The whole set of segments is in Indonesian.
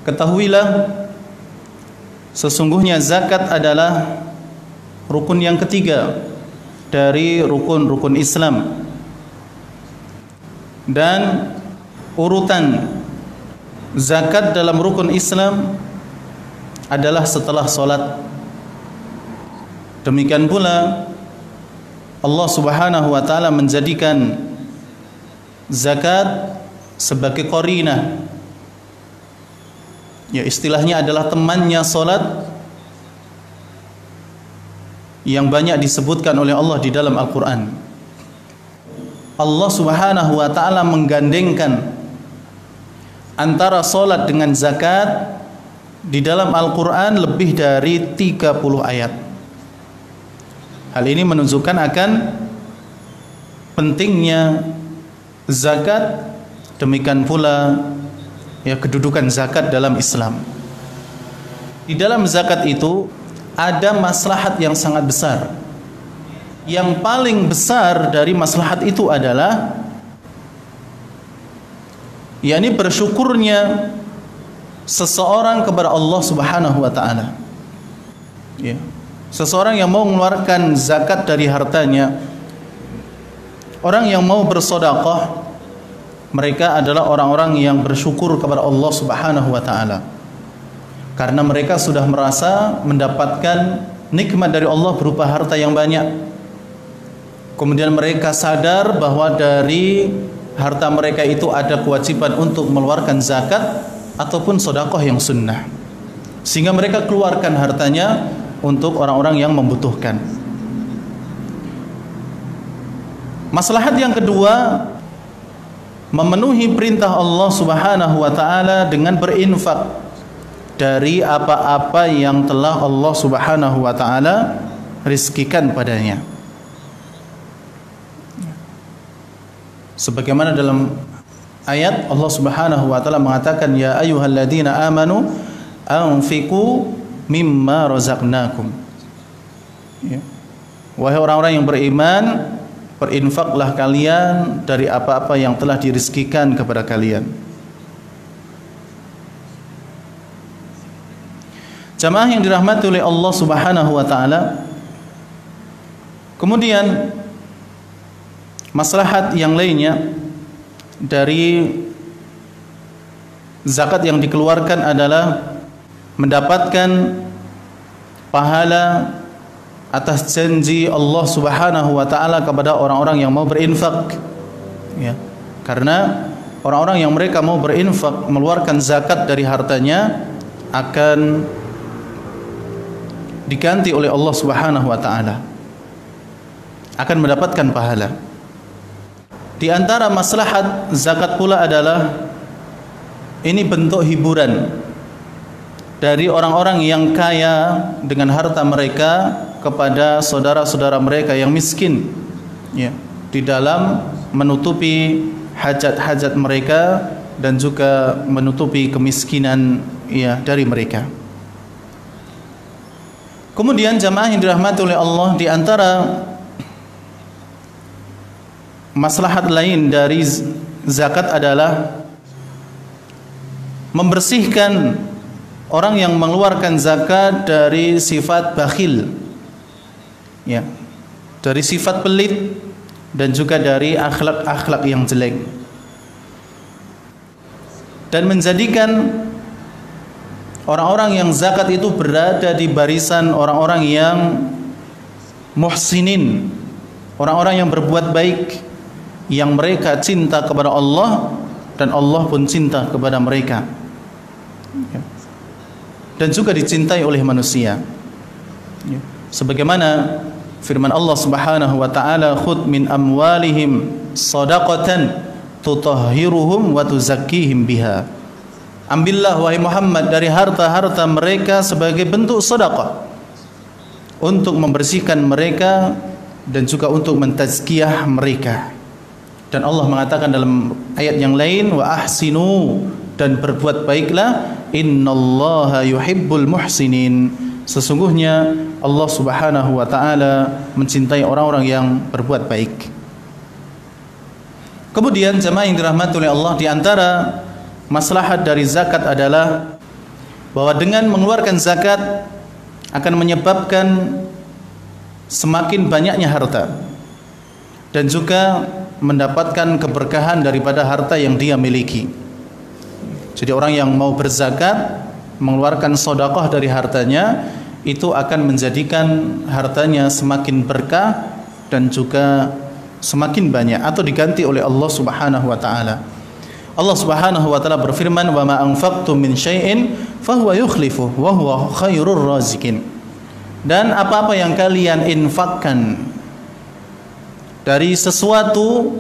Ketahuilah sesungguhnya zakat adalah rukun yang ketiga dari rukun-rukun Islam, dan urutan zakat dalam rukun Islam adalah setelah solat. Demikian pula Allah Subhanahu wa taala menjadikan zakat sebagai qarinah, ya istilahnya adalah temannya solat, yang banyak disebutkan oleh Allah di dalam Al-Quran. Allah Subhanahu wa ta'ala menggandengkan antara solat dengan zakat di dalam Al-Quran lebih dari 30 ayat. Hal ini menunjukkan akan pentingnya zakat, demikian pula ya kedudukan zakat dalam Islam. Di dalam zakat itu ada maslahat yang sangat besar. Yang paling besar dari maslahat itu adalah yakni bersyukurnya seseorang kepada Allah Subhanahu wa taala. Ya. Seseorang yang mau mengeluarkan zakat dari hartanya, orang yang mau bersedekah, mereka adalah orang-orang yang bersyukur kepada Allah Subhanahu wa taala. Karena mereka sudah merasa mendapatkan nikmat dari Allah berupa harta yang banyak. Kemudian mereka sadar bahwa dari harta mereka itu ada kewajiban untuk mengeluarkan zakat ataupun sedekah yang sunnah, sehingga mereka keluarkan hartanya untuk orang-orang yang membutuhkan. Maslahat yang kedua, memenuhi perintah Allah Subhanahu wa taala dengan berinfak dari apa-apa yang telah Allah Subhanahu wa taala rizkikan padanya. Sebagaimana dalam ayat Allah Subhanahu wa taala mengatakan, ya ayyuhalladzina amanu anfiqu mimma razaqnakum. Ya. Wahai orang-orang yang beriman, berinfaklah kalian dari apa-apa yang telah dirizkikan kepada kalian. Jamaah yang dirahmati oleh Allah Subhanahu wa taala, kemudian maslahat yang lainnya dari zakat yang dikeluarkan adalah mendapatkan pahala atas janji Allah Subhanahu wa taala kepada orang-orang yang mau berinfak. Ya. Karena orang-orang yang mereka mau berinfak, mengeluarkan zakat dari hartanya, akan diganti oleh Allah Subhanahu wa taala, akan mendapatkan pahala. Di antara maslahat zakat pula adalah ini bentuk hiburan dari orang-orang yang kaya dengan harta mereka kepada saudara-saudara mereka yang miskin, ya, di dalam menutupi hajat-hajat mereka dan juga menutupi kemiskinan, ya, dari mereka. Kemudian jamaah yang dirahmati oleh Allah, di antara maslahat lain dari zakat adalah membersihkan orang yang mengeluarkan zakat dari sifat bakhil, ya, dari sifat pelit dan juga dari akhlak-akhlak yang jelek, dan menjadikan orang-orang yang zakat itu berada di barisan orang-orang yang muhsinin, orang-orang yang berbuat baik, yang mereka cinta kepada Allah dan Allah pun cinta kepada mereka, ya, dan juga dicintai oleh manusia, ya. Sebagaimana firman Allah Subhanahu wa taala, khudh min amwalihim shadaqatan tutahhiruhum wa tuzakkihim biha. Ambillah wahai Muhammad dari harta-harta mereka sebagai bentuk sedekah untuk membersihkan mereka dan juga untuk mentazkiyah mereka. Dan Allah mengatakan dalam ayat yang lain, wa ahsinu, dan berbuat baiklah, innallaha yuhibbul muhsinin. Sesungguhnya Allah Subhanahu wa taala mencintai orang-orang yang berbuat baik. Kemudian jemaah yang dirahmati oleh Allah, di antara maslahat dari zakat adalah bahwa dengan mengeluarkan zakat akan menyebabkan semakin banyaknya harta dan juga mendapatkan keberkahan daripada harta yang dia miliki. Jadi orang yang mau berzakat, mengeluarkan sedekah dari hartanya, itu akan menjadikan hartanya semakin berkah dan juga semakin banyak atau diganti oleh Allah Subhanahu wa taala. Allah Subhanahu wa taala berfirman, "Wa ma anfaqtum min syai'in fahuwa yukhlifuh wa huwa khairur raziqin." Dan apa-apa yang kalian infakkan dari sesuatu,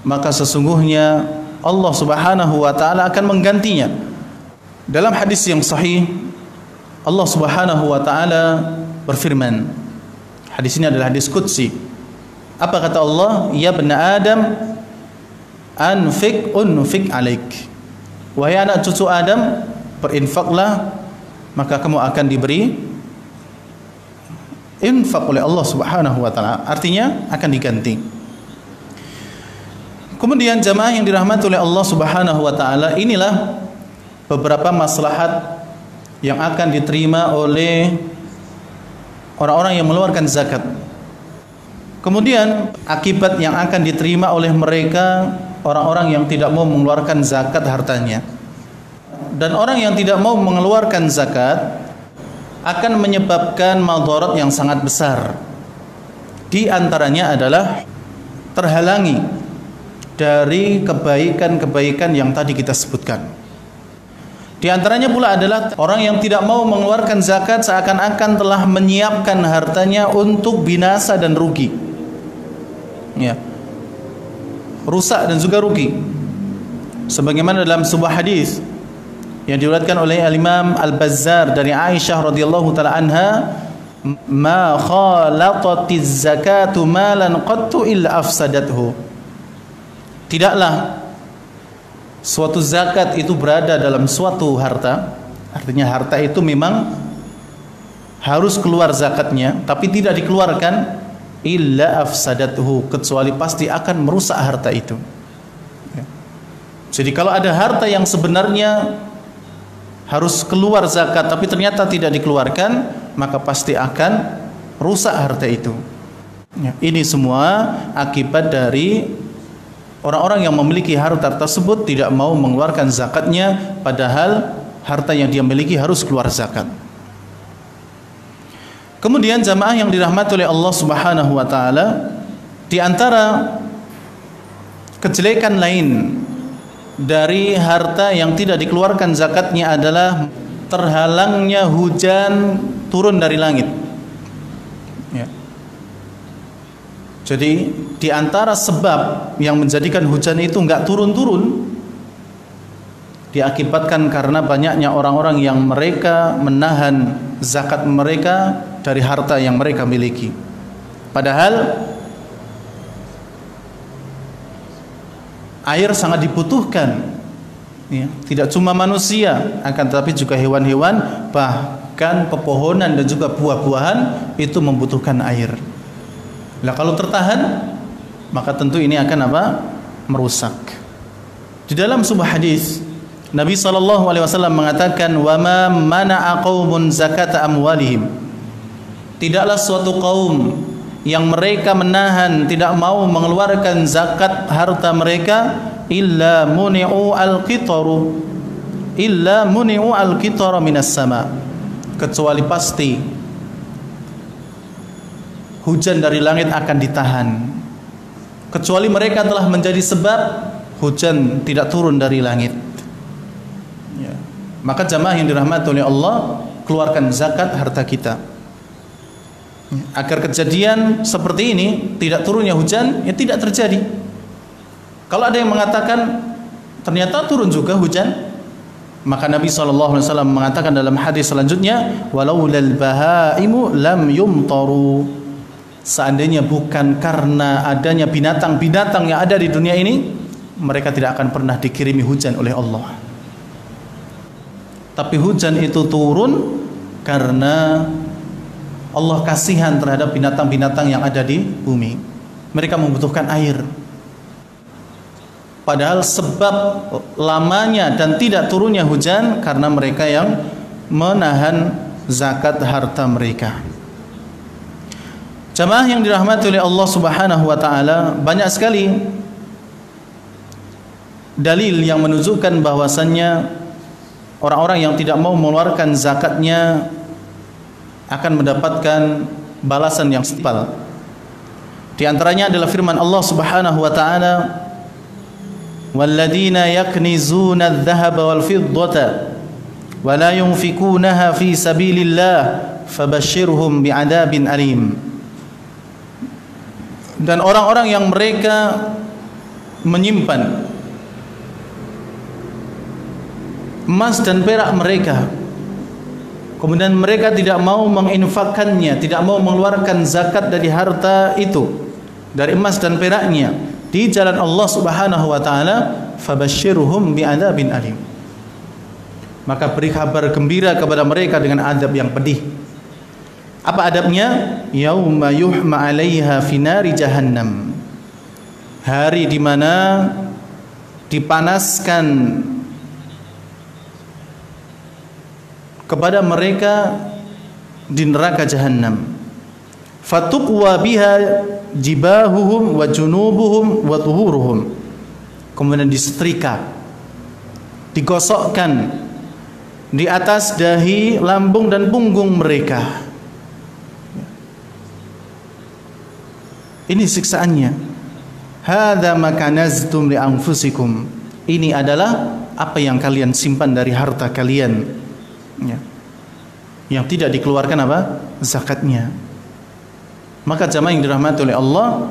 maka sesungguhnya Allah Subhanahu wa taala akan menggantinya. Dalam hadis yang sahih, Allah Subhanahu wa taala berfirman. Hadis ini adalah hadis qudsi. Apa kata Allah? "Ya bani Adam, anfiq unfiq alaik." Wahai anak cucu Adam, berinfaklah maka kamu akan diberi infak oleh Allah Subhanahu wa taala. Artinya akan diganti. Kemudian jamaah yang dirahmati oleh Allah Subhanahu wa taala, inilah beberapa maslahat yang akan diterima oleh orang-orang yang mengeluarkan zakat. Kemudian akibat yang akan diterima oleh mereka orang-orang yang tidak mau mengeluarkan zakat hartanya. Dan orang yang tidak mau mengeluarkan zakat akan menyebabkan madarat yang sangat besar. Di antaranya adalah terhalangi dari kebaikan-kebaikan yang tadi kita sebutkan. Di antaranya pula adalah orang yang tidak mau mengeluarkan zakat seakan-akan telah menyiapkan hartanya untuk binasa dan rugi. Ya. Rusak dan juga rugi. Sebagaimana dalam sebuah hadis yang diriwayatkan oleh Al-Imam Al-Bazzar dari Aisyah radhiyallahu taala anha, "Ma khalatatiz zakatu malan qattu illa afsadathu." Tidaklah suatu zakat itu berada dalam suatu harta, artinya harta itu memang harus keluar zakatnya, tapi tidak dikeluarkan illa afsadathu, kecuali pasti akan merusak harta itu. Jadi kalau ada harta yang sebenarnya harus keluar zakat tapi ternyata tidak dikeluarkan, maka pasti akan rusak harta itu. Ini semua akibat dari orang-orang yang memiliki harta tersebut tidak mau mengeluarkan zakatnya, padahal harta yang dia miliki harus keluar zakat. Kemudian jamaah yang dirahmati oleh Allah Subhanahu wa taala, di antara kejelekan lain dari harta yang tidak dikeluarkan zakatnya adalah terhalangnya hujan turun dari langit. Ya. Jadi di antara sebab yang menjadikan hujan itu enggak turun-turun diakibatkan karena banyaknya orang-orang yang mereka menahan zakat mereka dari harta yang mereka miliki. Padahal air sangat dibutuhkan, ya, tidak cuma manusia, akan tetapi juga hewan-hewan, bahkan pepohonan dan juga buah-buahan itu membutuhkan air. Nah, kalau tertahan, maka tentu ini akan apa? Merusak. Di dalam sebuah hadis, Nabi SAW mengatakan, "Wa ma mana'a qaumun zakata amwalihim." Tidaklah suatu kaum yang mereka menahan, tidak mau mengeluarkan zakat harta mereka, illa muni'u al-qitaru minas sama, kecuali pasti hujan dari langit akan ditahan, kecuali mereka telah menjadi sebab hujan tidak turun dari langit. Ya. Maka jamaah yang dirahmati oleh Allah, keluarkan zakat harta kita agar kejadian seperti ini, tidak turunnya hujan, ya tidak terjadi. Kalau ada yang mengatakan ternyata turun juga hujan, maka Nabi SAW mengatakan dalam hadis selanjutnya, "Walaulal bahaimu lam yumtaru." Seandainya bukan karena adanya binatang-binatang yang ada di dunia ini, mereka tidak akan pernah dikirimi hujan oleh Allah. Tapi hujan itu turun karena Allah kasihan terhadap binatang-binatang yang ada di bumi. Mereka membutuhkan air. Padahal sebab lamanya dan tidak turunnya hujan karena mereka yang menahan zakat harta mereka. Jamaah yang dirahmati oleh Allah Subhanahu wa taala, banyak sekali dalil yang menunjukkan bahwasannya orang-orang yang tidak mau mengeluarkan zakatnya akan mendapatkan balasan yang setimpal. Di antaranya adalah firman Allah Subhanahu wa taala, "Walladzina yaknizuna adh-dhahaba wal fiddata wa la yunfikunaha fi sabilillah fabashshirhum bi'adzabin alim." Dan orang-orang yang mereka menyimpan emas dan perak mereka, kemudian mereka tidak mau menginfakkannya, tidak mau mengeluarkan zakat dari harta itu, dari emas dan peraknya di jalan Allah Subhanahu wa taala, fabashshirhum bi'adzabin alim. Maka beri kabar gembira kepada mereka dengan azab yang pedih. Apa adabnya? Yauma yuhma 'alaiha fi nari jahannam. Hari di mana dipanaskan kepada mereka di neraka jahannam. Fatuqwa biha jibahuhum wa junubuhum wa tuhuruhum. Kemudian disetrika, digosokkan di atas dahi, lambung dan punggung mereka. Ini siksaannya. Hadza ma kanaztum li anfusikum. Ini adalah apa yang kalian simpan dari harta kalian, ya, yang tidak dikeluarkan apa? Zakatnya. Maka jamaah yang dirahmati oleh Allah,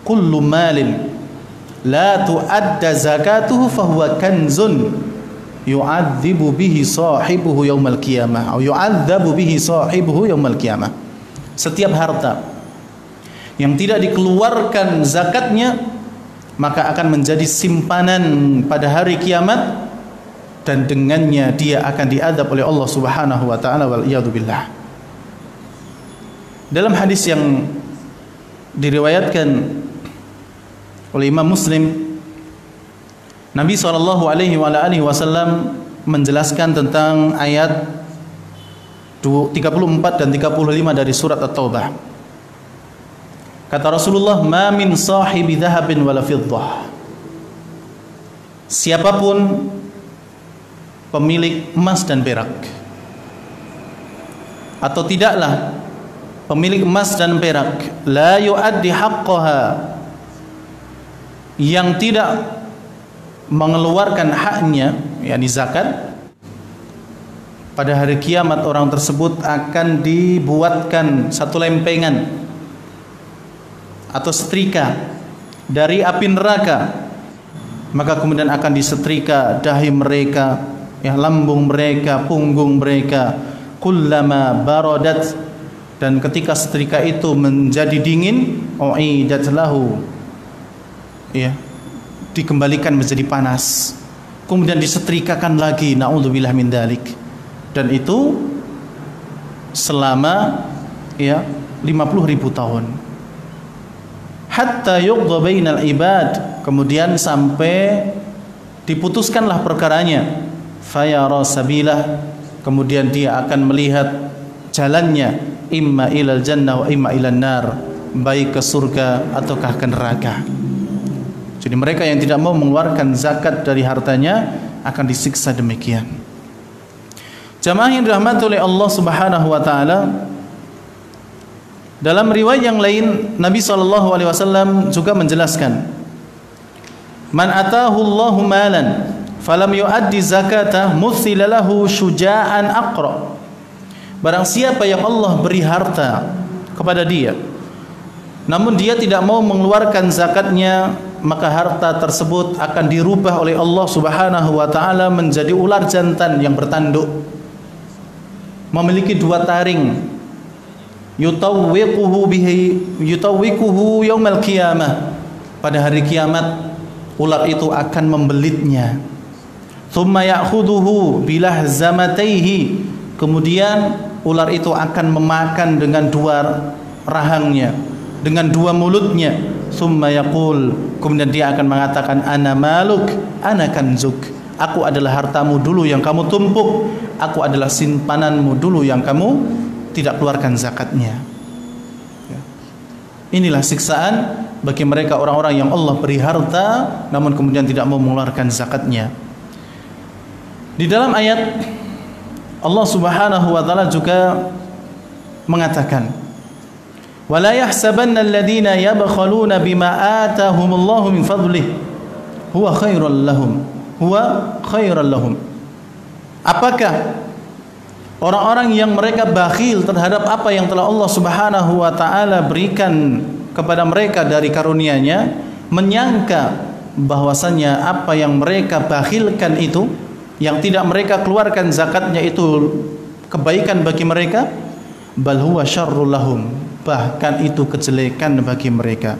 kullu malin la tu'adda zakatuhu fahuwa kanzun yu'adzibu bihi sahibuhu yaumal qiyamah atau yu'adzabu bihi sahibuhu yaumal qiyamah. Setiap harta yang tidak dikeluarkan zakatnya maka akan menjadi simpanan pada hari kiamat, dan dengannya dia akan diadab oleh Allah Subhanahu wa taala, wal iyadu billah. Dalam hadis yang diriwayatkan oleh Imam Muslim, Nabi SAW menjelaskan tentang ayat 34 dan 35 dari surat At-Taubah. Kata Rasulullah, "Ma min sahibi dhahabin wala fiddah." Siapapun pemilik emas dan perak, atau tidaklah pemilik emas dan perak, la yu'addi haqqaha, yang tidak mengeluarkan haknya, yakni zakat, pada hari kiamat orang tersebut akan dibuatkan satu lempengan atau setrika dari api neraka. Maka kemudian akan disetrika dahi mereka, ya, lambung mereka, punggung mereka, kullama baradat, dan ketika setrika itu menjadi dingin, uidat lahu, ya, dikembalikan menjadi panas, kemudian disetrikakan lagi, naudzubillah min dzalik, dan itu selama, ya, 50.000 tahun. Hatta yuqda bainal ibad, kemudian sampai diputuskanlah perkaranya. Fayara sabilah, kemudian dia akan melihat jalannya, imma ilal jannah wa imma ilan nar, baik ke surga ataukah ke neraka. Jadi mereka yang tidak mau mengeluarkan zakat dari hartanya akan disiksa demikian. Jamaah yang dirahmati oleh Allah Subhanahu wa taala, dalam riwayat yang lain Nabi SAW juga menjelaskan, man atahu Allahu malan falam yu'addi zakatah muthila lahu syuja'an aqra. Barang siapa yang Allah beri harta kepada dia, namun dia tidak mau mengeluarkan zakatnya, maka harta tersebut akan dirubah oleh Allah Subhanahu wa taala menjadi ular jantan yang bertanduk, memiliki 2 taring, yutawwiquhu yaumal qiyamah, pada hari kiamat ular itu akan membelitnya. Thumma ya'khuduhu bilahzamataihi, kemudian ular itu akan memakan dengan 2 rahangnya, dengan 2 mulutnya. Thumma yaqul, kemudian dia akan mengatakan, ana maluk ana kanzuk, aku adalah hartamu dulu yang kamu tumpuk, aku adalah simpananmu dulu yang kamu tidak keluarkan zakatnya. Inilah siksaan bagi mereka orang-orang yang Allah beri harta namun kemudian tidak mau mengeluarkan zakatnya. Di dalam ayat Allah Subhanahu wa taala juga mengatakan, "Wala yahsabanna alladziina yabkhaluna bima aataahumullahu min fadlihi huwa khairal lahum." Huwa khairal lahum. Apakah orang-orang yang mereka bakhil terhadap apa yang telah Allah Subhanahu wa taala berikan kepada mereka dari karunia-Nya, menyangka bahwasannya apa yang mereka bakhilkan itu, yang tidak mereka keluarkan zakatnya itu kebaikan bagi mereka? Bal huwa syarrul lahum, bahkan itu kejelekan bagi mereka.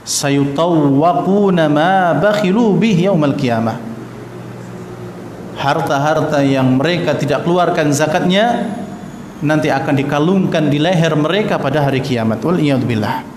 Sayutawwaquna ma bakhilu bihi yaumal qiyamah. Harta-harta yang mereka tidak keluarkan zakatnya nanti akan dikalungkan di leher mereka pada hari kiamat. Wal iyad billah.